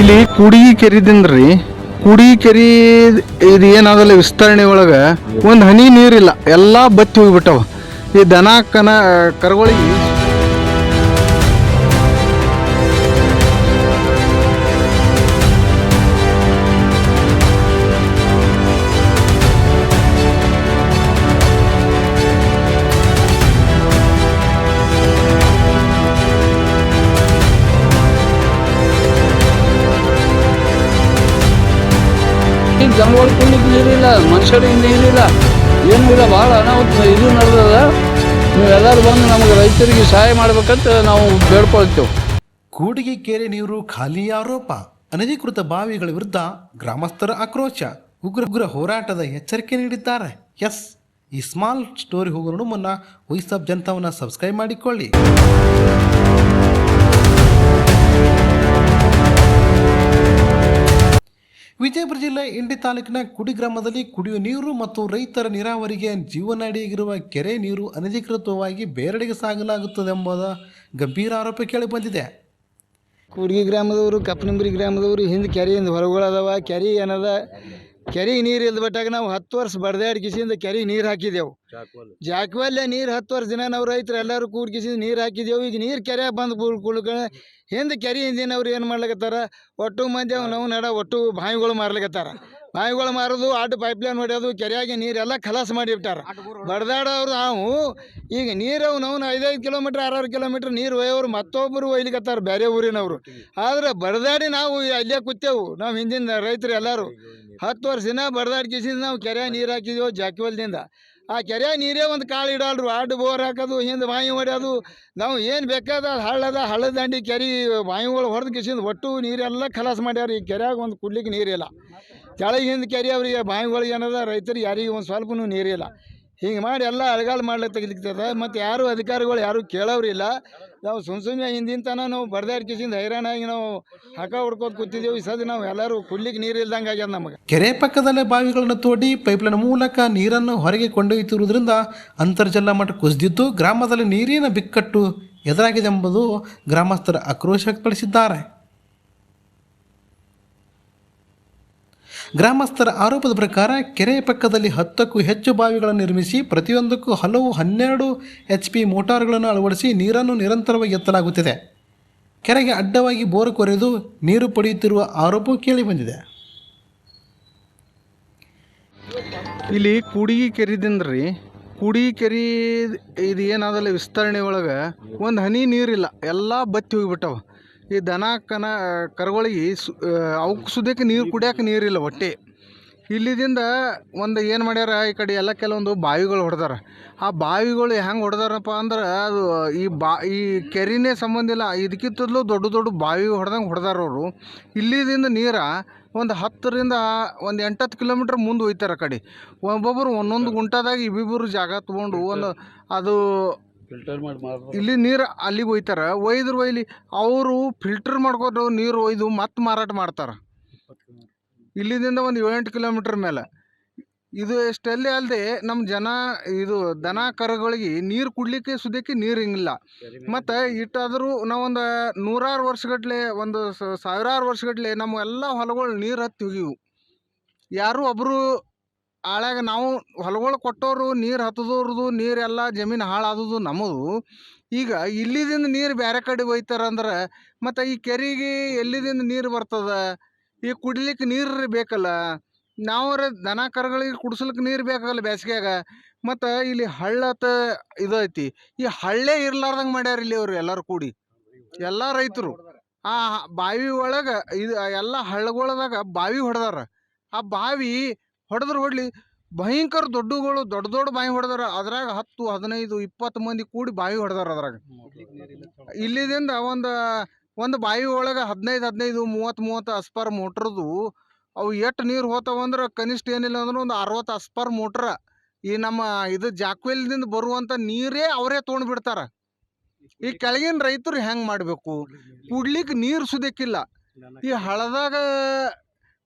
ಇಲ್ಲಿ ಕೂಡಿಗೆ ಕೆರಿದಿಂದ್ರಿ ಕೂಡಿಗೆ ಕೆರಿ ಇದು ಏನಾದಲ್ಲ ವಿಸ್ತರಣೆ ಒಳಗೆ ಒಂದು ಹನಿ ನೀರಿಲ್ಲ, ಎಲ್ಲ ಬತ್ತಿ ಹೋಗ್ಬಿಟ್ಟವ. ಈ ದನ ಕರುಗಳಿಗೆ ಜನಗಳು ಕುಡ್ಲಿಕ್ಕೆ ನೀರಿಲ್ಲ, ಮನುಷ್ಯರಿಗೆ ನೀರಿಲ್ಲ, ಏನೂ ಇಲ್ಲ. ಭಾಳ ಅನಾಹುತ ಇದು ನಡೆದದ. ನೀವೆಲ್ಲರೂ ಬಂದು ನಮಗೆ ರೈತರಿಗೆ ಸಹಾಯ ಮಾಡ್ಬೇಕಂತ ನಾವು ಬೇಡ್ಕೊಳ್ತೇವೆ. ಕೂಡಿಗೆ ಕೆರೆ ನೀರು ಖಾಲಿ ಆರೋಪ, ಅನಧಿಕೃತ ಬಾವಿಗಳ ವಿರುದ್ಧ ಗ್ರಾಮಸ್ಥರ ಆಕ್ರೋಶ, ಉಗ್ರ ಹೋರಾಟದ ಎಚ್ಚರಿಕೆ ನೀಡಿದ್ದಾರೆ. ಎಸ್, ಈ ಸ್ಮಾಲ್ ಸ್ಟೋರಿ ಹೋಗೋಣ ಮುನ್ನ ವಾಯ್ಸ್ ಆಫ್ ಜನತಾವನ್ನು ಸಬ್ಸ್ಕ್ರೈಬ್ ಮಾಡಿಕೊಳ್ಳಿ. ವಿಜಯಪುರ ಜಿಲ್ಲೆ ಇಂಡಿ ತಾಲೂಕಿನ ಕುಡಿ ಗ್ರಾಮದಲ್ಲಿ ಕುಡಿಯುವ ನೀರು ಮತ್ತು ರೈತರ ನೀರಾವರಿಗೆ ಜೀವನಾಡಿಯಾಗಿರುವ ಕೆರೆ ನೀರು ಅನಧಿಕೃತವಾಗಿ ಬೇರೆಡೆಗೆ ಸಾಗಲಾಗುತ್ತದೆ ಎಂಬುದ ಗಂಭೀರ ಆರೋಪ ಕೇಳಿಬಂದಿದೆ. ಕೂಡ್ಗಿ ಗ್ರಾಮದವರು, ಕಪ್ಪನಂಬರಿ ಗ್ರಾಮದವರು ಹಿಂದೆ ಕೆರೆಯಿಂದ ಹೊರಗಳದಾವ. ಕೆರೆ ಏನದ, ಕೆರೆಗೆ ನೀರು ಇಲ್ದ ಬಿಟ್ಟಾಗ ನಾವು 10 ವರ್ಷ ಬಡ್ದಾಡಿ ಕಿಸಿಯಿಂದ ಕೆರೆಗೆ ನೀರು ಹಾಕಿದೆವು. ಜಾಕವಲ್ಲೇ ನೀರು 10 ವರ್ಷ ದಿನ ನಾವು ರೈತರು ಎಲ್ಲರೂ ಕೂಡಿ ಕಿಸಿಂದ ನೀರು ಹಾಕಿದೆವು. ಈಗ ನೀರು ಕೆರೆ ಬಂದು ಕುಳ್ಕ ಹಿಂದೆ ಕೆರೆ ಹಿಂದಿನವ್ರು ಏನು ಮಾಡ್ಲಿಕತ್ತಾರ, ಒಟ್ಟು ಮಂದಿ ನಾವು ನಡ ಒಟ್ಟು ಬಾವಿಗಳು ಮಾರ್ಲಿಕತ್ತಾರ. ಬಾವಿಗಳು ಮಾರೋದು, ಅಡ್ಡ ಪೈಪ್ಲೈನ್ ಹೊಡೆಯೋದು, ಕೆರೆಯಾಗಿ ನೀರೆಲ್ಲ ಖಲಾಸ ಮಾಡಿಬಿಟ್ಟಾರ. ಬಡ್ದಾಡೋರು ನಾವು ಈಗ ನೀರು ನಾವು 5-5 ಕಿಲೋಮೀಟ್ರ್ 6-6 ಕಿಲೋಮೀಟ್ರ್ ನೀರು ಒಯ್ಯೋರು ಮತ್ತೊಬ್ಬರು ಒಯ್ಲಿಕತ್ತಾರ ಬೇರೆ ಊರಿನವರು. ಆದ್ರೆ ಬಡ್ದಾಡಿ ನಾವು ಅಲ್ಲೇ ಕೂತೇವು. ನಾವು ಹಿಂದಿನ ರೈತರು ಎಲ್ಲರೂ 10 ವರ್ಷ ದಿನ ಬಡ್ದಾಡಿ ಕಿಸಿಂದ ನಾವು ಕೆರೆಯಾಗ ನೀರು ಹಾಕಿದೆವು ಜಾಕಿವಲ್ದಿಂದ. ಆ ಕೆರೆಯಾಗ ನೀರೇ ಒಂದು ಕಾಳು ಇಡಲ್ರು, ಅಡ್ಡ ಬೋರ್ ಹಾಕೋದು, ಹಿಂದೆ ಬಾವಿ ಹೊಡೆಯೋದು. ನಾವು ಏನು ಬೇಕಾದ ಹಳ್ಳದ ದಂಡಿ ಕೆರೆ ಬಾವಿಗಳು ಹೊಡೆದು ಕಿಸಿಂದ ಒಟ್ಟು ನೀರೆಲ್ಲ ಖಲಾಸ ಮಾಡ್ಯಾರ. ಈ ಕೆರೆಯಾಗ ಒಂದು ಕುಡ್ಲಿಕ್ಕೆ ನೀರಿಲ್ಲ. ಕೆಳಗೆ ಹಿಂದೆ ಕೆರೆ ಅವರಿಗೆ ಬಾವಿಗಳಿಗೆ ಏನದ ರೈತರಿಗೆ ಯಾರಿಗೆ ಒಂದು ಸ್ವಲ್ಪನೂ ನೀರಿಲ್ಲ. ಹಿಂಗೆ ಮಾಡಿ ಎಲ್ಲ ಅಳಗಾಲ ಮಾಡ್ಲಿಕ್ಕೆ ತೆಗಿಲಿಕ್ತದೆ. ಮತ್ತು ಯಾರು ಅಧಿಕಾರಿಗಳು ಯಾರು ಕೇಳೋರಿಲ್ಲ. ನಾವು ಸುಮ್ಮನೆ ಹಿಂದಿಂತನ ನಾವು ಬಡ್ದಾಡಿ ಕಿಸಿಂದ ಹೈರಾಣಾಗಿ ನಾವು ಹೊಡ್ಕೋತ ಕೂತಿದ್ದೇವೆ. ಈ ಸದ್ಯ ನಾವು ಎಲ್ಲರೂ ಕುಡ್ಲಿಕ್ಕೆ ನೀರು ಇಲ್ದಂಗೆ ಆಗ್ಯದ ನಮಗೆ. ಕೆರೆ ಪಕ್ಕದಲ್ಲೇ ಬಾವಿಗಳನ್ನು ತೋಡಿ ಪೈಪ್ಲೈನ್ ಮೂಲಕ ನೀರನ್ನು ಹೊರಗೆ ಕೊಂಡೊಯ್ಯುತ್ತಿರುವುದರಿಂದ ಅಂತರ್ಜಲ ಮಟ್ಟ ಕುಸಿದಿದ್ದು ಗ್ರಾಮದಲ್ಲಿ ನೀರಿನ ಬಿಕ್ಕಟ್ಟು ಎದುರಾಗಿದೆ ಎಂಬುದು ಗ್ರಾಮಸ್ಥರ ಆಕ್ರೋಶ ವ್ಯಕ್ತಪಡಿಸಿದ್ದಾರೆ. ಗ್ರಾಮಸ್ಥರ ಆರೋಪದ ಪ್ರಕಾರ ಕೆರೆ ಪಕ್ಕದಲ್ಲಿ 10ಕ್ಕೂ ಹೆಚ್ಚು ಬಾವಿಗಳನ್ನು ನಿರ್ಮಿಸಿ ಪ್ರತಿಯೊಂದಕ್ಕೂ ಹಲವು 12 HP ಮೋಟಾರ್ಗಳನ್ನು ಅಳವಡಿಸಿ ನೀರನ್ನು ನಿರಂತರವಾಗಿ ಎತ್ತಲಾಗುತ್ತಿದೆ. ಕೆರೆಗೆ ಅಡ್ಡವಾಗಿ ಬೋರು ಕೊರೆದು ನೀರು ಪಡೆಯುತ್ತಿರುವ ಆರೋಪ ಕೇಳಿಬಂದಿದೆ. ಇಲ್ಲಿ ಕೂಡಿಗೆ ಕೆರಿದಿಂದ್ರಿ ಕೂಡಿಗೆ ಕೆರಿ ಇದು ಏನಾದಲ್ಲ ವಿಸ್ತರಣೆ ಒಳಗೆ ಒಂದು ಹನಿ ನೀರಿಲ್ಲ, ಎಲ್ಲ ಬತ್ತಿ ಹೋಗಿಬಿಟ್ಟವ. ಈ ದನ ಕರುಗಳಿಗೆ ಅವಕ್ಕೆ ಸುದಕ್ಕೆ ನೀರು ಕುಡಿಯೋಕೆ ನೀರಿಲ್ಲ ಒಟ್ಟೆ. ಇಲ್ಲಿದಿಂದ ಒಂದು ಏನು ಮಾಡ್ಯಾರ, ಈ ಕಡೆ ಎಲ್ಲ ಕೆಲವೊಂದು ಬಾವಿಗಳು ಹೊಡೆದಾರ. ಆ ಬಾವಿಗಳು ಹೆಂಗೆ ಹೊಡೆದಾರಪ್ಪ ಅಂದ್ರೆ ಅದು ಈ ಕೆರೆನೇ ಸಂಬಂಧ ಇಲ್ಲ, ಇದಕ್ಕಿಂತಲೂ ದೊಡ್ಡ ದೊಡ್ಡ ಬಾವಿ ಹೊಡೆದಂಗೆ ಹೊಡೆದಾರ ಅವರು. ಇಲ್ಲಿದಿಂದ ನೀರು ಒಂದು 10ರಿಂದ ಒಂದು 8-10 ಕಿಲೋಮೀಟ್ರ್ ಮುಂದೆ ಒಯ್ತಾರೆ. ಆ ಕಡೆ ಒಬ್ಬೊಬ್ಬರು ಒಂದೊಂದು ಗುಂಟದಾಗ ಇಬ್ಬಿಬ್ಬರು ಜಾಗ ತೊಗೊಂಡು ಒಂದು ಅದು ಫಿಲ್ಟರ್ ಮಾಡಿ ಇಲ್ಲಿ ನೀರು ಅಲ್ಲಿಗೆ ಒಯ್ತಾರೆ. ಒಯ್ಲಿ ಅವರು ಫಿಲ್ಟರ್ ಮಾಡ್ಕೊಂಡು ನೀರು ಒಯ್ದು ಮತ್ತೆ ಮಾರಾಟ ಮಾಡ್ತಾರೆ. ಇಲ್ಲಿಂದ ಒಂದು 7-8 ಕಿಲೋಮೀಟ್ರ್ ಮೇಲೆ. ಇದು ಎಷ್ಟೆಲ್ಲೇ ಅಲ್ಲದೆ ನಮ್ಮ ಜನ ಇದು ದನ ಕರುಗಳಿಗೆ ನೀರು ಕುಡ್ಲಿಕ್ಕೆ ಸುದಕ್ಕೆ ನೀರು ಹಿಂಗಿಲ್ಲ. ಮತ್ತು ಇಟ್ಟಾದರೂ ನಾವೊಂದು 100 ವರ್ಷಗಟ್ಟಲೆ ಒಂದು 1000 ವರ್ಷಗಟ್ಟಲೆ ನಮ್ಮ ಎಲ್ಲ ಹೊಲಗಳು ನೀರು ಹತ್ತಿ ಹೋಗಿವು. ಯಾರು ಒಬ್ಬರು ಆಳಾಗ ನಾವು ಹೊಲಗಳು ಕೊಟ್ಟವರು ನೀರು ಹತ್ತದವ್ರದ್ದು ನೀರೆಲ್ಲ ಜಮೀನು ಹಾಳಾದದು ನಮ್ಮದು. ಈಗ ಇಲ್ಲಿದಿಂದ ನೀರು ಬೇರೆ ಕಡೆ ಒಯ್ತಾರಂದ್ರೆ ಮತ್ತು ಈ ಕೆರೆಗೆ ಎಲ್ಲಿದಿಂದ ನೀರು ಬರ್ತದೆ? ಈ ಕುಡಿಲಿಕ್ಕೆ ನೀರು ಬೇಕಲ್ಲ. ನಾವರ ದನ ಕರುಗಳಿಗೆ ಕುಡಿಸ್ಲಿಕ್ಕೆ ನೀರು ಬೇಕಾಗಲ್ಲ ಬೇಸಿಗೆಯಾಗ. ಮತ್ತು ಇಲ್ಲಿ ಹಳ್ಳತ ಇದು ಐತಿ, ಈ ಹಳ್ಳೇ ಇರ್ಲಾರ್ದಂಗೆ ಮಾಡ್ಯಾರ ಇಲ್ಲಿ ಅವರು ಎಲ್ಲರೂ ಕೂಡಿ, ಎಲ್ಲ ರೈತರು. ಆ ಬಾವಿ ಒಳಗೆ ಇದು ಎಲ್ಲ ಹಳ್ಳಗಳದಾಗ ಬಾವಿ ಹೊಡೆದಾರ. ಆ ಬಾವಿ ಹೊಡೆಲಿ ಭಯಂಕರ ದೊಡ್ಡ ಬಾವಿ ಹೊಡೆದಾರ. ಅದ್ರಾಗ 10-15-20 ಮಂದಿ ಕೂಡಿ ಬಾವಿ ಹೊಡೆದಾರ. ಅದ್ರಾಗ ಇಲ್ಲಿದಿಂದ ಒಂದು ಬಾವಿ ಒಳಗೆ 15-30 ಅಸ್ಪಾರ್ ಮೋಟ್ರದು ಅವು ಎಷ್ಟು ನೀರು ಹೋತಾವಂದ್ರೆ ಕನಿಷ್ಠ ಏನಿಲ್ಲ ಅಂದ್ರೆ ಒಂದು 60 ಅಸ್ಪಾರ್ ಮೋಟ್ರ. ಈ ನಮ್ಮ ಇದು ಜಾಕ್ವೆಲ್ದಿಂದ ಬರುವಂಥ ನೀರೇ ಅವರೇ ತೊಗೊಂಡು ಬಿಡ್ತಾರ. ಈ ಕೆಳಗಿನ ರೈತರು ಹೆಂಗೆ ಮಾಡಬೇಕು? ಕುಡ್ಲಿಕ್ಕೆ ನೀರು ಸುದಕ್ಕಿಲ್ಲ. ಈ ಹಳದಾಗ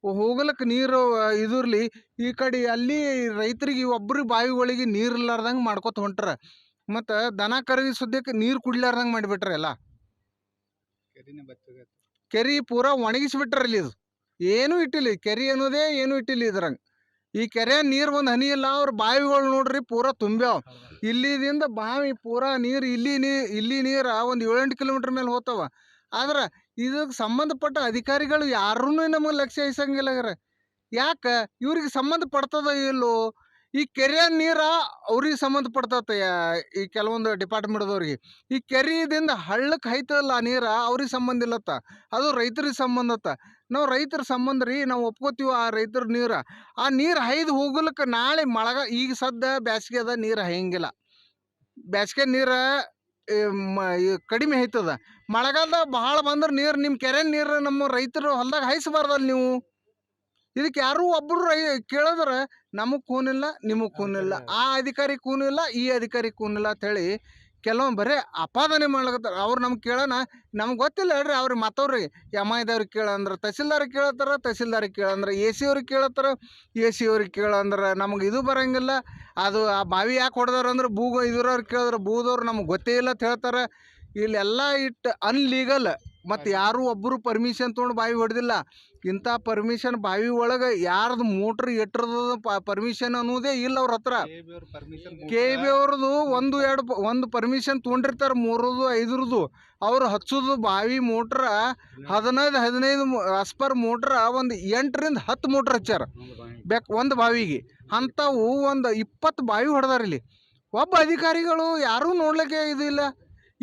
ಹೋಗ್ಲಿಕ್ಕೆ ನೀರು ಇದಿರ್ಲಿ, ಈ ಕಡೆ ಅಲ್ಲಿ ರೈತರಿಗೆ ಒಬ್ಬರಿಗೆ ಬಾವಿಗಳಿಗೆ ನೀರು ಇರ್ಲಾರ್ದಂಗೆ ಮಾಡ್ಕೊತ ಹೊಂಟ್ರ. ಮತ್ತು ದನ ಕರುಗೆ ಸದ್ಯಕ್ಕೆ ನೀರು ಕುಡ್ಲಾರ್ದಂಗೆ ಮಾಡಿಬಿಟ್ರೆ ಎಲ್ಲ. ಕೆರೆ ಪೂರಾ ಒಣಗಿಸ್ಬಿಟ್ರಲ್ಲಿ ಇದು ಏನೂ ಇಟ್ಟಿಲ್ಲ ಕೆರೆ ಅನ್ನೋದೇ ಏನೂ ಇಟ್ಟಿಲ್ಲ ಇದ್ರಂಗ ಈ ಕೆರೆ ನೀರು ಒಂದು ಹನಿ ಇಲ್ಲ ಅವ್ರ ಬಾವಿಗಳು ನೋಡ್ರಿ ಪೂರಾ ತುಂಬ್ಯಾವ ಇಲ್ಲಿದಿಂದ ಬಾವಿ ಪೂರಾ ನೀರು ಇಲ್ಲಿ ನೀರು ಒಂದು 7-8 ಕಿಲೋಮೀಟ್ರ್ ಮೇಲೆ ಹೋಗ್ತಾವ ಆದ್ರೆ ಇದಕ್ಕೆ ಸಂಬಂಧಪಟ್ಟ ಅಧಿಕಾರಿಗಳು ಯಾರೂ ನಮಗೆ ಲಕ್ಷ್ಯ ವಹಿಸಂಗಿಲ್ಲ ಯಾಕೆ ಇವ್ರಿಗೆ ಸಂಬಂಧಪಡ್ತದ ಇಲ್ಲೋ ಈ ಕೆರೆ ನೀರ ಅವ್ರಿಗೆ ಸಂಬಂಧಪಡ್ತತೆ ಈ ಕೆಲವೊಂದು ಡಿಪಾರ್ಟ್ಮೆಂಟ್ದವ್ರಿಗೆ ಈ ಕೆರೆಯಿಂದ ಹಳ್ಳಕ್ಕೆ ಹೈತಲ್ಲ ನೀರ ಅವ್ರಿಗೆ ಸಂಬಂಧ ಇಲ್ಲತ್ತ ಅದು ರೈತರಿಗೆ ಸಂಬಂಧತ್ತ ನಾವು ರೈತರ ಸಂಬಂಧ ರೀ ನಾವು ಒಪ್ಕೋತೀವಿ ಆ ರೈತರ ನೀರು ಆ ನೀರು ಹೈದು ಹೋಗ್ಲಿಕ್ಕೆ ನಾಳೆ ಈಗ ಸದ್ಯ ಬ್ಯಾಸ್ಗೆ ಅದ ನೀರು ಹೈಯಂಗಿಲ್ಲ ಬ್ಯಾಸ್ಗೆ ನೀರು ಕಡಿಮೆ ಐತದ ಮಳೆಗಾಲದಾಗ ಭಾಳ ಬಂದ್ರೆ ನೀರು ನಿಮ್ಮ ಕೆರೆ ನೀರು ನಮ್ಮ ರೈತರು ಹೊಲ್ದಾಗ ಹಾಯಿಸಬಾರ್ದಲ್ಲ ನೀವು ಇದಕ್ಕೆ ಯಾರೂ ಒಬ್ಬರು ಕೇಳಿದ್ರೆ ನಮಗೆ ಕೂನಿಲ್ಲ ನಿಮಗೆ ಕೂನಿಲ್ಲ ಆ ಅಧಿಕಾರಿ ಕೂನಿಲ್ಲ ಈ ಅಧಿಕಾರಿ ಕೂನಿಲ್ಲ ಅಂಥೇಳಿ ಕೆಲವೊಂದು ಬರೀ ಅಪಾದನೆ ಮಾಡ್ಲಕತ್ತಾರ ಅವ್ರು ನಮ್ಗೆ ಕೇಳೋಣ ನಮ್ಗೆ ಗೊತ್ತಿಲ್ಲ ಹೇಳ್ರಿ ಅವ್ರಿಗೆ ಮತ್ತವ್ರಿಗೆ ಎಮ್ಐದವ್ರಿಗೆ ಕೇಳಂದ್ರೆ ತಹಸೀಲ್ದಾರಿಗೆ ಕೇಳತ್ತಾರ ತಹಸೀಲ್ದಾರಿಗೆ ಕೇಳಂದ್ರೆ ಎ ಸಿ ಅವ್ರಿಗೆ ಕೇಳತ್ತಾರ ಎ ಸಿ ಅವ್ರಿಗೆ ಕೇಳಂದ್ರೆ ನಮ್ಗೆ ಇದು ಬರೋಂಗಿಲ್ಲ ಅದು ಆ ಬಾವಿ ಯಾಕೆ ಹೊಡೆದವ್ರು ಅಂದ್ರೆ ಇದ್ರವ್ರು ಕೇಳಿದ್ರೆ ಭೂದವ್ರು ನಮ್ಗೆ ಗೊತ್ತೇ ಇಲ್ಲ ಅಂತ ಹೇಳ್ತಾರೆ ಇಲ್ಲೆಲ್ಲ ಇಟ್ಟು ಅನ್ಲೀಗಲ್ ಮತ್ತು ಯಾರೂ ಒಬ್ಬರು ಪರ್ಮಿಷನ್ ತೊಗೊಂಡು ಬಾವಿ ಹೊಡೆದಿಲ್ಲ ಇಂಥ ಪರ್ಮಿಷನ್ ಬಾವಿ ಒಳಗೆ ಯಾರ್ದು ಮೋಟ್ರ್ ಎಟ್ರದ ಪರ್ಮಿಷನ್ ಅನ್ನೋದೇ ಇಲ್ಲ ಅವ್ರ ಹತ್ರ ಕೆ ಬಿ ಅವ್ರದ್ದು ಒಂದು ಪರ್ಮಿಷನ್ ತೊಗೊಂಡಿರ್ತಾರೆ 3ರದು 5ರದು ಅವ್ರು ಹಚ್ಚೋದು ಬಾವಿ ಮೋಟ್ರ 15 ಅಸ್ಪರ್ ಮೋಟ್ರ ಒಂದು 8ರಿಂದ 10 ಮೋಟ್ರ್ ಹಚ್ಚಾರ ಒಂದು ಬಾವಿಗೆ ಅಂಥವು ಒಂದು 20 ಬಾವಿ ಹೊಡೆದಾರ ಇಲ್ಲಿ ಒಬ್ಬ ಅಧಿಕಾರಿಗಳು ಯಾರೂ ನೋಡ್ಲಿಕ್ಕೆ ಇದಿಲ್ಲ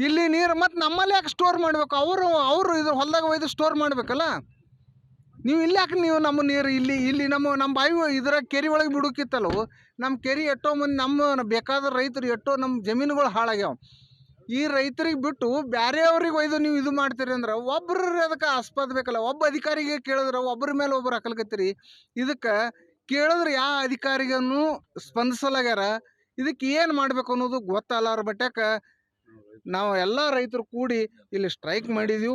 ಇಲ್ಲಿ ನೀರು ಮತ್ತು ನಮ್ಮಲ್ಲಿ ಯಾಕೆ ಸ್ಟೋರ್ ಮಾಡಬೇಕು ಅವರು ಇದು ಹೊಲದಾಗ ಒಯ್ದು ಸ್ಟೋರ್ ಮಾಡಬೇಕಲ್ಲ ನೀವು ಇಲ್ಲಿ ಯಾಕೆ ನೀವು ನಮ್ಮ ನೀರು ಇಲ್ಲಿ ನಮ್ಮ ಬಾವಿ ಇದರ ಕೆರೆ ಒಳಗೆ ಬಿಡೋಕ್ಕಿತ್ತಲ್ಲವು ನಮ್ಮ ಕೆರೆ ಎಷ್ಟೋ ಮಂದಿ ನಮ್ಮ ಬೇಕಾದ ರೈತರು ಎಷ್ಟೋ ನಮ್ಮ ಜಮೀನುಗಳು ಹಾಳಾಗ್ಯಾವ ಈ ರೈತರಿಗೆ ಬಿಟ್ಟು ಬೇರೆಯವ್ರಿಗೆ ಒಯ್ದು ನೀವು ಇದು ಮಾಡ್ತೀರಿ ಅಂದ್ರೆ ಒಬ್ಬರು ಅದಕ್ಕೆ ಆಸ್ಪದ ಬೇಕಲ್ಲ ಒಬ್ಬ ಅಧಿಕಾರಿಗೆ ಕೇಳಿದ್ರೆ ಒಬ್ಬರ ಮೇಲೆ ಒಬ್ಬರು ಹಾಕಲ್ಕತ್ತೀರಿ ಇದಕ್ಕೆ ಕೇಳಿದ್ರೆ ಯಾವ ಅಧಿಕಾರಿಗೂ ಸ್ಪಂದಿಸಲಾಗ್ಯಾರ ಇದಕ್ಕೆ ಏನು ಮಾಡಬೇಕು ಅನ್ನೋದು ಗೊತ್ತಲ್ಲಾರ ಬಟ್ಯಾಕ ನಾವು ಎಲ್ಲ ರೈತರು ಕೂಡಿ ಇಲ್ಲಿ ಸ್ಟ್ರೈಕ್ ಮಾಡಿದೀವಿ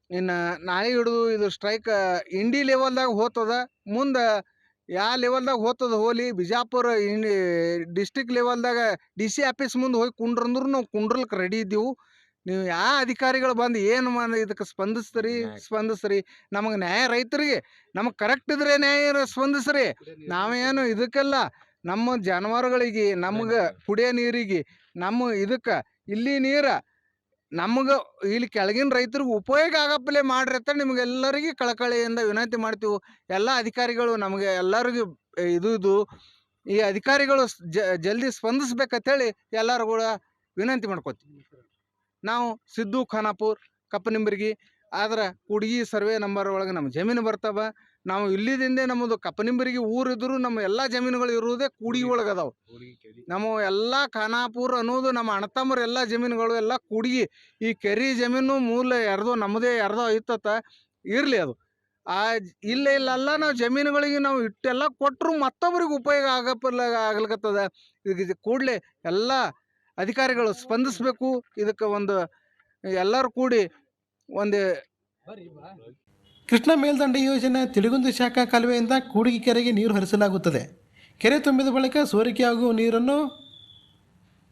ಇನ್ನು ನಾಳೆ ಹಿಡಿದು ಇದು ಸ್ಟ್ರೈಕ್ ಇಂಡಿ ಲೆವೆಲ್ದಾಗ ಹೋಗ್ತದ ಮುಂದೆ ಯಾವ ಲೆವೆಲ್ದಾಗ ಹೋಗ್ತದ ಹೋಲಿ ಬಿಜಾಪುರ ಡಿಸ್ಟಿಕ್ ಲೆವೆಲ್ದಾಗ DC ಆಫೀಸ್ ಮುಂದೆ ಹೋಗಿ ಕುಂಡ್ರಂದ್ರೂ ನಾವು ಕುಂಡ್ರಲ್ಕೆ ರೆಡಿ ಇದ್ದೀವಿ ನೀವು ಯಾವ ಅಧಿಕಾರಿಗಳು ಬಂದು ಏನು ಇದಕ್ಕೆ ಸ್ಪಂದಿಸ್ರಿ ನಮಗೆ ನ್ಯಾಯ ರೈತರಿಗೆ ನಮಗೆ ಕರೆಕ್ಟ್ ಇದ್ರೆ ನ್ಯಾಯ ಸ್ಪಂದಿಸ್ರಿ ನಾವೇನು ಇದಕ್ಕೆಲ್ಲ ನಮ್ಮ ಜಾನುವಾರುಗಳಿಗೆ ನಮ್ಗೆ ಕುಡಿಯೋ ನೀರಿಗೆ ನಮ್ಮ ಇದಕ್ಕೆ ಇಲ್ಲಿ ನೀರು ನಮಗೆ ಇಲ್ಲಿ ಕೆಳಗಿನ ರೈತರಿಗೆ ಉಪಯೋಗ ಆಗಪ್ಪಲೆ ಮಾಡ್ರಿ ಅಂತ ನಿಮಗೆಲ್ಲರಿಗೆ ಕಳಕಳಿಯಿಂದ ವಿನಂತಿ ಮಾಡ್ತೀವಿ ಎಲ್ಲ ಅಧಿಕಾರಿಗಳು ನಮಗೆ ಎಲ್ಲರಿಗೂ ಇದು ಈ ಅಧಿಕಾರಿಗಳು ಜಲ್ದಿ ಸ್ಪಂದಿಸ್ಬೇಕಂತೇಳಿ ಎಲ್ಲರೂ ಕೂಡ ವಿನಂತಿ ಮಾಡ್ಕೊತೀವಿ ನಾವು ಸಿದ್ದು ಖಾನಾಪುರ್ ಕಪ್ಪನಿಂಬರ್ಗಿ ಆದ್ರೆ ಕೂಡ್ಗಿ ಸರ್ವೆ ನಂಬರ್ ಒಳಗೆ ನಮ್ಮ ಜಮೀನು ಬರ್ತಾವ ನಾವು ಇಲ್ಲಿದಿಂದ ನಮ್ಮದು ಕಪ್ಪನಿಂಬರ್ಗಿ ಊರಿದ್ರು ನಮ್ಮ ಎಲ್ಲ ಜಮೀನುಗಳು ಇರುವುದೇ ಕೂಡ್ಗಿ ಒಳಗೆ ಅದಾವೆ ನಮ್ಮ ಎಲ್ಲ ಖಾನಾಪುರ ಅನ್ನೋದು ನಮ್ಮ ಅಣ್ಣತಮ್ಮರು ಎಲ್ಲ ಜಮೀನುಗಳು ಎಲ್ಲ ಕೂಡ್ಗಿ ಈ ಕೆರೆ ಜಮೀನು ಮೂಲ ನಮ್ಮದೇ ಯಾರ್ದೋ ಐತತ್ತ ಇರಲಿ ಅದು ಇಲ್ಲೆಲ್ಲ ನಾವು ಜಮೀನುಗಳಿಗೆ ನಾವು ಇಟ್ಟೆಲ್ಲ ಕೊಟ್ಟರು ಮತ್ತೊಬ್ಬರಿಗೆ ಉಪಯೋಗ ಆಗ್ಲಿಕತ್ತದ ಇದು ಕೂಡಲೇ ಎಲ್ಲ ಅಧಿಕಾರಿಗಳು ಸ್ಪಂದಿಸಬೇಕು ಇದಕ್ಕೆ ಒಂದು ಎಲ್ಲರೂ ಕೂಡಿ ಒಂದು ಕೃಷ್ಣಾ ಮೇಲ್ದಂಡೆ ಯೋಜನೆ ತಿಳಿಗುಂದಿ ಶಾಖಾ ಕಾಲುವೆಯಿಂದ ಕೂಡ್ಗಿ ಕೆರೆಗೆ ನೀರು ಹರಿಸಲಾಗುತ್ತದೆ. ಕೆರೆ ತುಂಬಿದ ಬಳಿಕ ಸೋರಿಕೆಯಾಗುವ ನೀರನ್ನು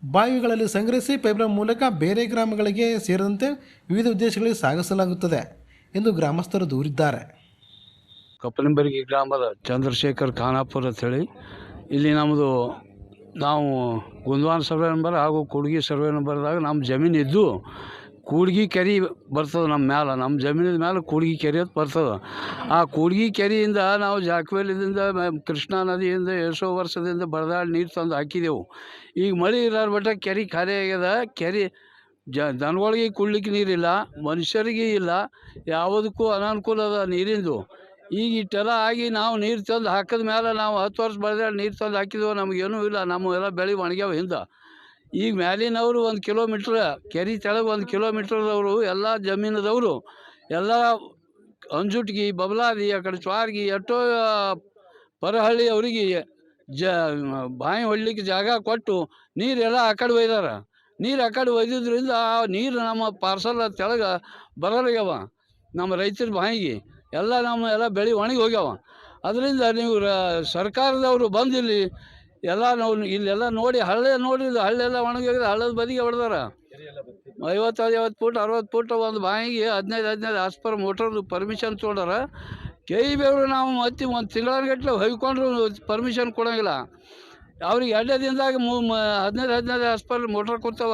ಬಾವಿಗಳಲ್ಲಿ ಸಂಗ್ರಹಿಸಿ ಪೈಪ್ಲೈನ್ ಮೂಲಕ ಬೇರೆ ಗ್ರಾಮಗಳಿಗೆ ಸೇರಿದಂತೆ ವಿವಿಧ ಉದ್ದೇಶಗಳಿಗೆ ಸಾಗಿಸಲಾಗುತ್ತದೆ ಎಂದು ಗ್ರಾಮಸ್ಥರು ದೂರಿದ್ದಾರೆ. ಕಪ್ಪಲಿಂಬರ್ಗಿ ಗ್ರಾಮದ ಚಂದ್ರಶೇಖರ್ ಖಾನಾಪುರ ಅಂತೇಳಿ ಇಲ್ಲಿ ನಮ್ಮದು ನಾವು ಗುಂದ್ವಾನ ಸರ್ವೆ ನಂಬರ್ ಹಾಗೂ ಕೂಡ್ಗಿ ಸರ್ವೆ ನಂಬರ್ದಾಗ ನಮ್ಮ ಜಮೀನು ಇದ್ದು ಕೂಡ್ಗಿ ಕೆರೆ ಬರ್ತದೆ ನಮ್ಮ ಜಮೀನಿನ ಮೇಲೆ ಕೂಡ್ಗಿ ಕೆರೆ ಅಂತ ಬರ್ತದೆ. ಆ ಕೂಡ್ಗಿ ಕೆರೆಯಿಂದ ನಾವು ಜಾಕವೇಲಿದಿಂದ ಕೃಷ್ಣಾ ನದಿಯಿಂದ ಎಷ್ಟೋ ವರ್ಷದಿಂದ ಬಡದಾಡಿ ನೀರು ತಂದು ಹಾಕಿದೆವು. ಈಗ ಮಳೆ ಇರೋರ ಬಟ್ಟ ಕೆರೆ ಖಾಲಿ ಆಗ್ಯದ. ಕೆರೆ ದನಗಳಿಗೆ ಕುಡ್ಲಿಕ್ಕೆ ನೀರಿಲ್ಲ, ಮನುಷ್ಯರಿಗೆ ಇಲ್ಲ, ಯಾವುದಕ್ಕೂ ಅನಾನುಕೂಲ ಅದ ನೀರಿಂದು. ಈಗ ಇಷ್ಟೆಲ್ಲ ಆಗಿ ನಾವು ನೀರು ತಂದು ಹಾಕಿದ ಮೇಲೆ ನಾವು 10 ವರ್ಷ ಬಡದಾಡಿ ನೀರು ತಂದು ಹಾಕಿದೆವು, ನಮಗೇನೂ ಇಲ್ಲ, ನಮ್ಮೆಲ್ಲ ಬೆಳೆ ಒಣಗ್ಯಾವ ಹಿಂದೆ. ಈಗ ಮ್ಯಾಲಿನವರು 1 ಕಿಲೋಮೀಟ್ರ್ ಕೆರೆ ತೆಳಗೆ 1 ಕಿಲೋಮೀಟ್ರದವರು ಎಲ್ಲ ಜಮೀನದವರು ಎಲ್ಲ ಅಂಜುಟ್ಗಿ ಬಬಲಾದಿ ಆ ಕಡೆ ಚ್ವಾರ್ಗಿ ಎಷ್ಟೋ ಪರಹಳ್ಳಿ ಅವರಿಗೆ ಬಾವಿ ಹೊಡ್ಲಿಕ್ಕೆ ಜಾಗ ಕೊಟ್ಟು ನೀರೆಲ್ಲ ಆ ಕಡೆ ಒಯ್ದಾರ. ನೀರು ಆ ಕಡೆ ಒಯ್ದಿದ್ರಿಂದ ಆ ನೀರು ನಮ್ಮ ಪಾರ್ಸಲ್ ತೆಳಗೆ ಬರಲ್ಯಾವ. ನಮ್ಮ ರೈತರ ಬಾಯಿಗೆ ಎಲ್ಲ ಬೆಳೆ ಒಣಗಿ ಹೋಗ್ಯಾವ. ಅದರಿಂದ ನೀವು ಸರ್ಕಾರದವರು ಬಂದಿಲ್ಲಿ ಎಲ್ಲ ನಾವು ಇಲ್ಲೆಲ್ಲ ನೋಡಿ ಹಳ್ಳೆಲ್ಲ ಒಣಗಿ ಹೋಗಿದೆ, ಹಳ್ಳದ ಬದಿಗೆ ಹೊಡೆದಾರ. 50 ಫೂಟ್ 60 ಫೂಟ್ ಒಂದು ಬಾವಿಗೆ 15 ಆಸ್ಪರ್ ಮೋಟರ್ದು ಪರ್ಮಿಷನ್ ತೊಗೊಂಡಾರ. ಬೇವರು ನಾವು ಮತ್ತೆ ಒಂದು ತಿಂಗಳಗಟ್ಟಲೆ ಹೊಯ್ಕೊಂಡ್ರು ಪರ್ಮಿಷನ್ ಕೊಡೋಂಗಿಲ್ಲ. ಅವ್ರಿಗೆ 2 ದಿನದಾಗ 15 ಆಸ್ಪರ್ ಮೋಟ್ರ್ ಕೊಡ್ತಾವ.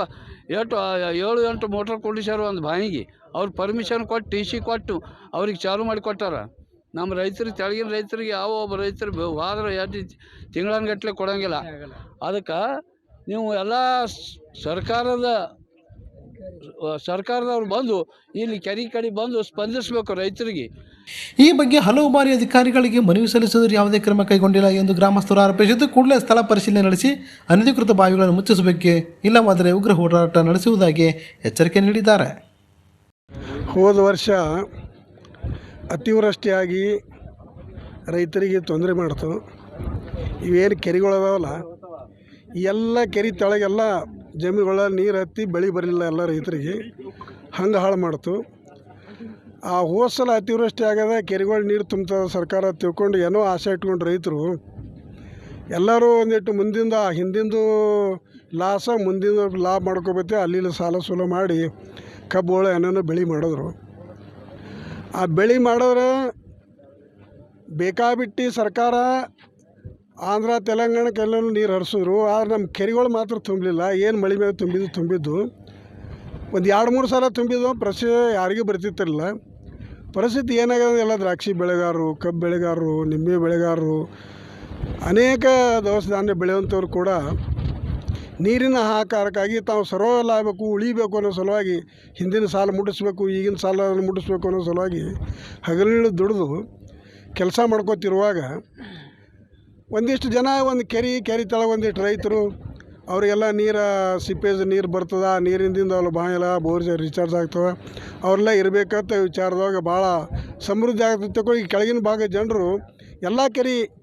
7-8 ಮೋಟ್ರ್ ಕೊಡಿಸ್ಯಾರ ಒಂದು ಬಾವಿಗೆ. ಅವ್ರು ಪರ್ಮಿಷನ್ ಕೊಟ್ಟು ಟಿ ಸಿ ಕೊಟ್ಟು ಅವ್ರಿಗೆ ಚಾಲು ಮಾಡಿ ಕೊಟ್ಟಾರ. ನಮ್ಮ ರೈತರಿಗೆ ತೆಳಗಿನ ರೈತರಿಗೆ ಯಾವ ಒಬ್ಬ ರೈತರು ಹೋದ್ರೆ 2 ತಿಂಗಳಗಟ್ಟಲೆ ಕೊಡೋಂಗಿಲ್ಲ. ಅದಕ್ಕೆ ನೀವು ಎಲ್ಲ ಸರ್ಕಾರದವ್ರು ಬಂದು ಇಲ್ಲಿ ಕೆರೆ ಕಡೆ ಬಂದು ಸ್ಪಂದಿಸಬೇಕು ರೈತರಿಗೆ. ಈ ಬಗ್ಗೆ ಹಲವು ಬಾರಿ ಅಧಿಕಾರಿಗಳಿಗೆ ಮನವಿ ಸಲ್ಲಿಸಿದರೂ ಯಾವುದೇ ಕ್ರಮ ಕೈಗೊಂಡಿಲ್ಲ ಎಂದು ಗ್ರಾಮಸ್ಥರು ಆರೋಪಿಸಿದ್ದು, ಕೂಡಲೇ ಸ್ಥಳ ಪರಿಶೀಲನೆ ನಡೆಸಿ ಅನಧಿಕೃತ ಬಾವಿಗಳನ್ನು ಮುಚ್ಚಿಸಬೇಕೆ, ಇಲ್ಲವಾದರೆ ಉಗ್ರ ಹೋರಾಟ ನಡೆಸುವುದಾಗಿ ಎಚ್ಚರಿಕೆ ನೀಡಿದ್ದಾರೆ. ಹೋದ ವರ್ಷ ಅತಿವೃಷ್ಟಿಯಾಗಿ ರೈತರಿಗೆ ತೊಂದರೆ ಮಾಡ್ತು. ಇವೇನು ಕೆರೆಗಳದಾವಲ್ಲ, ಎಲ್ಲ ಕೆರೆ ತೆಳಗೆಲ್ಲ ಜಮೀನುಗಳ ನೀರು ಹತ್ತಿ ಬೆಳೆ ಬರಲಿಲ್ಲ ಎಲ್ಲ ರೈತರಿಗೆ. ಹಂಗೆ ಹಾಳು ಮಾಡ್ತು. ಆ ಹೋದ ಸಲ ಅತಿವೃಷ್ಟಿ ಆಗದ ಕೆರೆಗಳು ನೀರು ತುಂಬ್ತದೆ ಸರ್ಕಾರ ತಿಳ್ಕೊಂಡು ಏನೋ ಆಸೆ ಇಟ್ಕೊಂಡು ರೈತರು ಎಲ್ಲರೂ ಒಂದಿಟ್ಟು ಹಿಂದಿಂದು ಲಾಸ ಮುಂದಿನ ಲಾಭ ಮಾಡ್ಕೋಬೇಕು. ಅಲ್ಲಿ ಸಾಲ ಸೂಲ ಮಾಡಿ ಕಬ್ಬುಗಳು ಏನೇನೋ ಬೆಳೆ ಮಾಡಿದ್ರು. ಆ ಬೆಳೆ ಮಾಡಿದ್ರೆ ಬೇಕಾಬಿಟ್ಟು ಸರ್ಕಾರ ಆಂಧ್ರ ತೆಲಂಗಾಣಕ್ಕೆಲ್ಲೂ ನೀರು ಹರಿಸಿದ್ರು. ಆದ್ರೆ ನಮ್ಮ ಕೆರೆಗಳು ಮಾತ್ರ ತುಂಬಲಿಲ್ಲ. ಏನು ಮಳೆ ಮೇಲೆ ತುಂಬಿದ್ದು ಒಂದು 2-3 ಸಲ ತುಂಬಿದ್ದು ಪರಿಸ್ಥಿತಿ ಯಾರಿಗೂ ಬರ್ತಿತ್ತಿರಲಿಲ್ಲ. ಪರಿಸ್ಥಿತಿ ಏನಾಗಿದೆ, ಎಲ್ಲ ದ್ರಾಕ್ಷಿ ಬೆಳೆಗಾರರು, ಕಬ್ಬು ಬೆಳೆಗಾರರು, ನಿಂಬೆ ಬೆಳೆಗಾರರು, ಅನೇಕ ದವಸ ಧಾನ್ಯ ಬೆಳೆಯುವಂಥವ್ರು ಕೂಡ ನೀರಿನ ಹಾಕಾರಕ್ಕಾಗಿ ತಾವು ಸರ್ವೈವಲ್ ಆಗಬೇಕು, ಉಳಿಬೇಕು ಅನ್ನೋ ಸಲುವಾಗಿ ಹಿಂದಿನ ಸಾಲ ಮುಟ್ಟಿಸ್ಬೇಕು, ಈಗಿನ ಸಾಲ ಮುಟ್ಟಿಸ್ಬೇಕು ಅನ್ನೋ ಸಲುವಾಗಿ ಹಗಲಿರುಳು ದುಡಿದು ಕೆಲಸ ಮಾಡ್ಕೋತಿರುವಾಗ ಒಂದಿಷ್ಟು ಜನ ಒಂದು ಕೆರೆ ತಳ ಒಂದಿಷ್ಟು ರೈತರು ಅವರಿಗೆಲ್ಲ ಸಿಪ್ಪೇಜ್ ನೀರು ಬರ್ತದೆ, ನೀರಿಂದಿಂದ ಅವ್ರು ಬಾಯೆಲ್ಲ ಬೋರ್ ರಿಚಾರ್ಜ್ ಆಗ್ತವೆ, ಅವರೆಲ್ಲ ಇರಬೇಕಂತ ವಿಚಾರದಾಗ ಭಾಳ ಸಮೃದ್ಧಿ ಆಗ್ತದೆ. ಈ ಕೆಳಗಿನ ಭಾಗದ ಜನರು ಎಲ್ಲ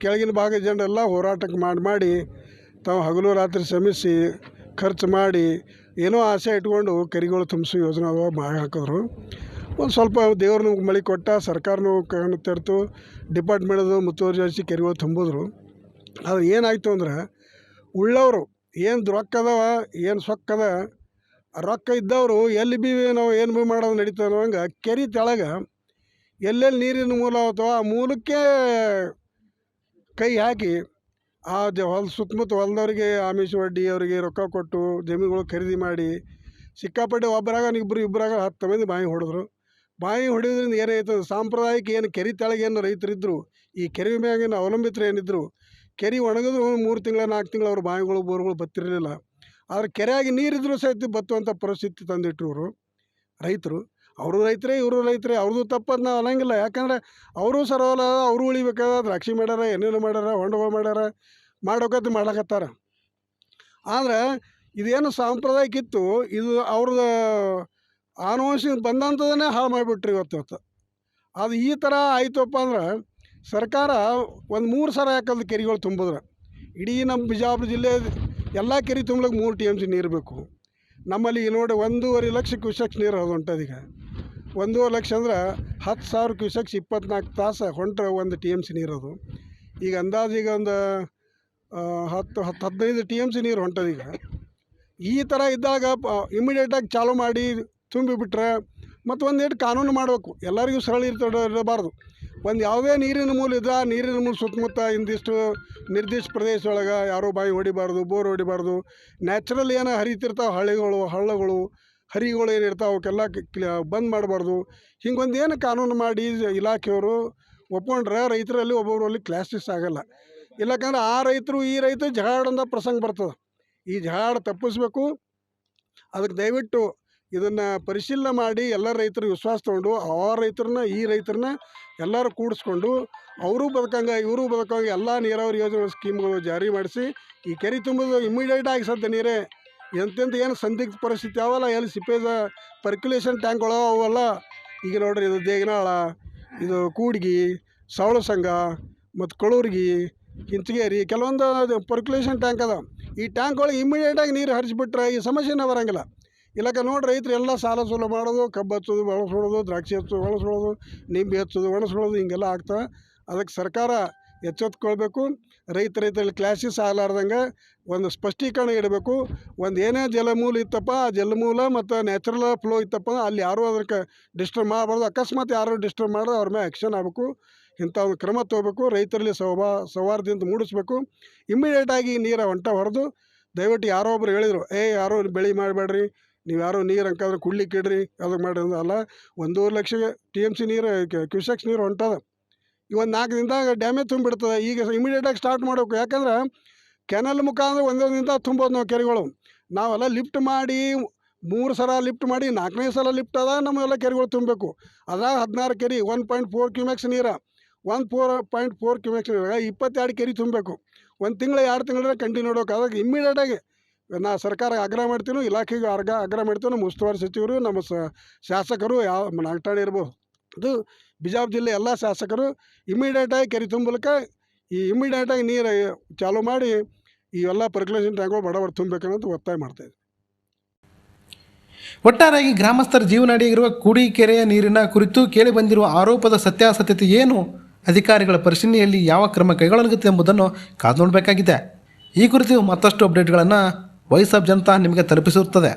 ಕೆಳಗಿನ ಭಾಗದ ಜನರೆಲ್ಲ ಹೋರಾಟಕ್ಕೆ ಮಾಡಿ ತಾವು ಹಗಲು ರಾತ್ರಿ ಶ್ರಮಿಸಿ ಖರ್ಚು ಮಾಡಿ ಏನೋ ಆಸೆ ಇಟ್ಕೊಂಡು ಕೆರೆಗಳು ತುಂಬಿಸೋ ಯೋಜನೆ ಮಾಡಿ ಹಾಕಿದ್ರು. ಒಂದು ಸ್ವಲ್ಪ ದೇವ್ರು ನಮ್ಗೆ ಮಳೆ ಕೊಟ್ಟ, ಸರ್ಕಾರನೂ ಕಣ್ಣು ತೆರೆತು, ಡಿಪಾರ್ಟ್ಮೆಂಟದು ಮುತುವರ್ಜಿ ವಹಿಸಿ ಕೆರೆಗಳು ತುಂಬಿದ್ರು. ಅದು ಏನಾಯಿತು ಅಂದ್ರೆ, ಉಳ್ಳವರು ಏನು ರೊಕ್ಕ ಅದಾವ, ಏನು ಸೊಕ್ಕದ ರೊಕ್ಕ ಇದ್ದವರು ಎಲ್ಲಿ ನಾವು ಏನು ಮಾಡೋದು ನಡೀತದೆ ಹಂಗೆ ಕೆರೆ ತೆಳಗೆ ಎಲ್ಲೆಲ್ಲಿ ನೀರಿನ ಮೂಲ ಆಗ್ತಾವ ಆ ಮೂಲಕ್ಕೆ ಕೈ ಹಾಕಿ ಸುತ್ತಮುತ್ತ ಹೊಲದವ್ರಿಗೆ ಆಮಿಷ ಒಡ್ಡಿ ಅವರಿಗೆ ರೊಕ್ಕ ಕೊಟ್ಟು ಜಮೀನುಗಳು ಖರೀದಿ ಮಾಡಿ ಸಿಕ್ಕಾಪಟ್ಟೆ ಇಬ್ಬರಾಗ 10 ಮಂದಿ ಬಾವಿ ಹೊಡೆದ್ರು. ಬಾವಿ ಹೊಡೆಯೋದ್ರಿಂದ ಏನಾಯ್ತು, ಸಾಂಪ್ರದಾಯಿಕ ಏನು ಕೆರೆ ತೆಳಗೆ ಏನು ರೈತರಿದ್ದರು, ಈ ಕೆರೆ ಮ್ಯಾಗಿನ ಅವಲಂಬಿತರು ಏನಿದ್ರು, ಕೆರೆ ಒಣಗಿದ್ರು 3 ತಿಂಗಳು 4 ತಿಂಗಳು ಅವ್ರ ಬಾವಿಗಳು ಬೋರ್ಗಳು ಬತ್ತಿರಲಿಲ್ಲ. ಆದರೆ ಕೆರೆಯಾಗಿ ನೀರಿದ್ರೂ ಸಹಿತ ಬತ್ತುವಂಥ ಪರಿಸ್ಥಿತಿ ತಂದಿಟ್ಟರು ಇವರು ರೈತರು. ಅವರು ರೈತರೇ, ಇವರು ರೈತರೇ, ಅವ್ರದ್ದು ತಪ್ಪದು ನಾವು ಅನ್ನಂಗಿಲ್ಲ. ಯಾಕಂದರೆ ಅವರು ಸರವಲ್ಲ, ಅವರು ಉಳಿಬೇಕಾದ ದ್ರಾಕ್ಷಿ ಮಾಡ್ಯಾರ, ಏನೇನು ಮಾಡ್ಯಾರ, ಹೊಂಡಗಳು ಮಾಡ್ಯಾರ, ಮಾಡಕತ್ತಾರ. ಆದರೆ ಇದೇನು ಸಾಂಪ್ರದಾಯಿಕ ಇತ್ತು, ಇದು ಅವ್ರದ್ದು ಆನುವಂಶಿಕ ಬಂದಂಥದನ್ನೇ ಹಾಳು ಮಾಡಿಬಿಟ್ರಿ ಇವತ್ತು. ಅದು ಈ ಥರ ಆಯ್ತಪ್ಪ ಅಂದ್ರೆ ಸರ್ಕಾರ ಒಂದು 3 ಸಲ ಯಾಕಂದ್ರೆ ಕೆರೆಗಳು ತುಂಬಿದ್ರೆ ಇಡೀ ನಮ್ಮ ಬಿಜಾಪುರ ಜಿಲ್ಲೆ ಎಲ್ಲ ಕೆರೆ ತುಂಬಲಿಕ್ಕೆ 3 TMC ನೀರು ಬೇಕು. ನಮ್ಮಲ್ಲಿ ನೋಡಿ 1.5 ಲಕ್ಷ ಕ್ಯೂಸೆಕ್ಸ್ ನೀರು ಅದು ಹೊಂಟದೀಗ. 1.5 ಲಕ್ಷ ಅಂದ್ರೆ 10,000 ಕ್ಯೂಸೆಕ್ಸ್ 24 ತಾಸು ಹೊಂಟ್ರೆ 1 TMC ನೀರು ಅದು. ಈಗ ಅಂದಾಜೀಗ ಒಂದು 10-15 TMC ನೀರು ಹೊಂಟದೀಗ. ಈ ಥರ ಇದ್ದಾಗ ಇಮಿಡಿಯೇಟಾಗಿ ಚಾಲೂ ಮಾಡಿ ತುಂಬಿಬಿಟ್ರೆ ಮತ್ತು ಒಂದೇಟು ಕಾನೂನು ಮಾಡಬೇಕು. ಎಲ್ಲರಿಗೂ ಸರಳ ಇರಬಾರ್ದು. ಒಂದು ಯಾವುದೇ ನೀರಿನ ಮೂಲ ಇದೆ, ಆ ನೀರಿನ ಮೂಲ ಸುತ್ತಮುತ್ತ ಇಂದಿಷ್ಟು ನಿರ್ದಿಷ್ಟ ಪ್ರದೇಶ ಒಳಗೆ ಯಾರೋ ಬಾವಿ ಹೊಡಿಬಾರ್ದು, ಬೋರ್ ಹೊಡಿಬಾರ್ದು. ನ್ಯಾಚುರಲ್ ಏನು ಹರಿತಿರ್ತಾವೆ ಹಳ್ಳಗಳು ಹರಿಗಳು ಏನಿರ್ತಾವೆ ಅವಕ್ಕೆಲ್ಲ ಬಂದ್ ಮಾಡಬಾರ್ದು. ಹಿಂಗೊಂದು ಏನು ಕಾನೂನು ಮಾಡಿ ಇಲಾಖೆಯವರು ಒಪ್ಕೊಂಡ್ರೆ ರೈತರಲ್ಲಿ ಒಬ್ಬೊಬ್ಬರಲ್ಲಿ ಕ್ಲಾಸಸ್ ಆಗೋಲ್ಲ. ಇಲ್ಲಕಂದ್ರೆ ಆ ರೈತರು ಈ ರೈತರು ಜಗಳಾಡೋ ಪ್ರಸಂಗ ಬರ್ತದೆ. ಈ ಜಗಳ ತಪ್ಪಿಸ್ಬೇಕು. ಅದಕ್ಕೆ ದಯವಿಟ್ಟು ಇದನ್ನು ಪರಿಶೀಲನೆ ಮಾಡಿ ಎಲ್ಲ ರೈತರು ವಿಶ್ವಾಸ ತೊಗೊಂಡು ಆ ರೈತರನ್ನ ಈ ರೈತರನ್ನ ಎಲ್ಲರೂ ಕೂಡಿಸ್ಕೊಂಡು ಅವರು ಬದುಕಂಗೆ ಇವರು ಬದುಕಂಗೆ ಎಲ್ಲ ನೀರಾವರಿ ಯೋಜನೆ ಸ್ಕೀಮ್ಗಳು ಜಾರಿ ಮಾಡಿಸಿ ಈ ಕೆರೆ ತುಂಬೋದು ಇಮಿಡಿಯೇಟಾಗಿ ಸದ್ಯ ನೀರೇ ಎಂತೆಂಥ ಏನು ಸಂದಿಗ್ಧ ಪರಿಸ್ಥಿತಿ ಅವಲ್ಲ, ಎಲ್ಲಿ ಸಿಪ್ಪೇಜ ಪರ್ಕ್ಯುಲೇಷನ್ ಟ್ಯಾಂಕ್ಗಳು ಅವೆಲ್ಲ ಈಗ ನೋಡ್ರಿ, ಇದು ದೇಗನಾಳ, ಇದು ಕೂಡ್ಗಿ, ಸವಳ ಸಂಘ ಮತ್ತು ಕಳೂರ್ಗಿ, ಹಿಂಚಗೇರಿ ಕೆಲವೊಂದು ಪರ್ಕ್ಯುಲೇಷನ್ ಟ್ಯಾಂಕ್ ಅದ. ಈ ಟ್ಯಾಂಕ್ಗಳಿಗೆ ಇಮಿಡಿಯೇಟಾಗಿ ನೀರು ಹರಿಸಿಬಿಟ್ರೆ ಈ ಸಮಸ್ಯೆನೇ ಬರೋಂಗಿಲ್ಲ. ಇಲ್ಲಕ ನೋಡಿ ರೈತರು ಎಲ್ಲ ಸಾಲ ಸೂಲ ಮಾಡೋದು, ಕಬ್ಬು ಹಚ್ಚೋದು ಒಣಸೋಳೋದು, ದ್ರಾಕ್ಷಿ ಹಚ್ಚೋದು ಒಣಸೋಳೋದು, ನಿಂಬೆ ಹಚ್ಚೋದು ಒಣಸೋಳೋದು ಹಿಂಗೆಲ್ಲ ಆಗ್ತವೆ. ಅದಕ್ಕೆ ಸರ್ಕಾರ ಎಚ್ಚೆತ್ಕೊಳ್ಬೇಕು. ರೈತರಲ್ಲಿ ಕ್ಲಾಸಸ್ ಆಗಲಾರ್ದಂಗೆ ಒಂದು ಸ್ಪಷ್ಟೀಕರಣ ಇಡಬೇಕು. ಒಂದು ಏನೇ ಜಲಮೂಲ ಇತ್ತಪ್ಪ, ಆ ಜಲಮೂಲ ಮತ್ತು ನ್ಯಾಚುರಲ್ ಫ್ಲೋ ಇತ್ತಪ್ಪ ಅಲ್ಲಿ ಯಾರೂ ಅದಕ್ಕೆ ಡಿಸ್ಟರ್ಬ್ ಮಾಡಬಾರ್ದು. ಅಕಸ್ಮಾತ್ ಯಾರು ಡಿಸ್ಟರ್ಬ್ ಮಾಡಿದ್ರೆ ಅವ್ರ ಮೇಲೆ ಆ್ಯಕ್ಷನ್ ಆಗಬೇಕು. ಇಂಥ ಒಂದು ಕ್ರಮ ತೊಗೋಬೇಕು. ರೈತರಲ್ಲಿ ಸೌಹಾರ್ದದಿಂದ ಮೂಡಿಸ್ಬೇಕು. ಇಮ್ಮಿಡಿಯೇಟಾಗಿ ನೀರು ಹೊಡೆದು ದಯವಿಟ್ಟು ಯಾರೋ ಒಬ್ರು ಹೇಳಿದರು, ಯಾರೋ ಬೆಳೆ ಮಾಡಬೇಡ್ರಿ, ನೀವು ಯಾರೋ ನೀರು ಅಂಕಾದ್ರೆ ಕುಡ್ಲಿಕ್ಕೆ ಇಡ್ರಿ, ಅದಕ್ಕೆ ಮಾಡಿ ಅಲ್ಲ. 1.5 ಲಕ್ಷ TMC ನೀರು ಕ್ಯೂಸೆಕ್ಸ್ ನೀರು ಹೊಂಟದ. ಇವತ್ತು 4 ದಿನದಾಗ ಡ್ಯಾಮೇಜ್ ತುಂಬಿಡ್ತದೆ. ಈಗ ಇಮಿಡಿಯೇಟಾಗಿ ಸ್ಟಾರ್ಟ್ ಮಾಡಬೇಕು. ಯಾಕಂದ್ರೆ ಕೆನಲ್ ಮುಖಾಂತರ ಒಂದೇ ದಿನದ ತುಂಬೋದು ನಾವು ಕೆರೆಗಳು. ನಾವೆಲ್ಲ ಲಿಫ್ಟ್ ಮಾಡಿ 3 ಸಲ ಲಿಫ್ಟ್ ಮಾಡಿ 4ನೇ ಸಲ ಲಿಫ್ಟ್ ಅದ ನಮ್ಮೆಲ್ಲ ಕೆರೆಗಳು ತುಂಬಬೇಕು. ಅದಾಗ 16 ಕೆರೆ 1.4 ಕ್ಯೂಮೆಕ್ಸ್ ನೀರು 1.4 ಕ್ಯೂಮೆಕ್ಸ್ ನೀರಾಗ 22 ಕೆರೆ ತುಂಬಬೇಕು. 1 ತಿಂಗಳು 2 ತಿಂಗಳ ಕಂಟಿನ್ಯೂ ಇಡಬೇಕು. ಅದಕ್ಕೆ ಇಮ್ಮಿಡಿಯೇಟಾಗಿ ನಾ ಸರ್ಕಾರ ಆಗ್ರಹ ಮಾಡ್ತೀವಿ, ಇಲಾಖೆಗೆ ಆಗ್ರಹ ಮಾಡ್ತೀವಿ. ನಮ್ಮ ಉಸ್ತುವಾರಿ ಸಚಿವರು, ನಮ್ಮ ಶಾಸಕರು, ನಾಗಠಾಣೆ ಇರ್ಬೋದು, ಅದು ಬಿಜಾಪುರ ಜಿಲ್ಲೆ ಎಲ್ಲ ಶಾಸಕರು ಇಮ್ಮಿಡಿಯೇಟಾಗಿ ಕೆರೆ ತುಂಬಲಿಕ್ಕೆ ಇಮ್ಮಿಡಿಯೇಟಾಗಿ ನೀರು ಚಾಲೂ ಮಾಡಿ ಇವೆಲ್ಲ ಪರ್ಕ್ಯುಲೇಷನ್ ಟ್ಯಾಂಕ್ಗಳು ಬಡಬಡ ತುಂಬಬೇಕನ್ನೋದು ಒತ್ತಾಯ ಮಾಡ್ತಾಯಿದ್ದೆ. ಒಟ್ಟಾರೆಯಾಗಿ ಗ್ರಾಮಸ್ಥರ ಜೀವನಾಡಿಯಾಗಿರುವ ಕೂಡಿಕೆರೆಯ ನೀರಿನ ಕುರಿತು ಕೇಳಿಬಂದಿರುವ ಆರೋಪದ ಸತ್ಯಾಸತ್ಯತೆ ಏನು, ಅಧಿಕಾರಿಗಳ ಪರಿಶೀಲನೆಯಲ್ಲಿ ಯಾವ ಕ್ರಮ ಕೈಗೊಳ್ಳಲಾಗುತ್ತೆ ಎಂಬುದನ್ನು ಕಾದು ನೋಡಬೇಕಾಗಿದೆ. ಈ ಕುರಿತು ಮತ್ತಷ್ಟು ಅಪ್ಡೇಟ್ಗಳನ್ನು ವಾಯ್ಸ್ ಆಫ್ ಜನತಾ ನಿಮಗೆ ತಲುಪಿಸುತ್ತದೆ.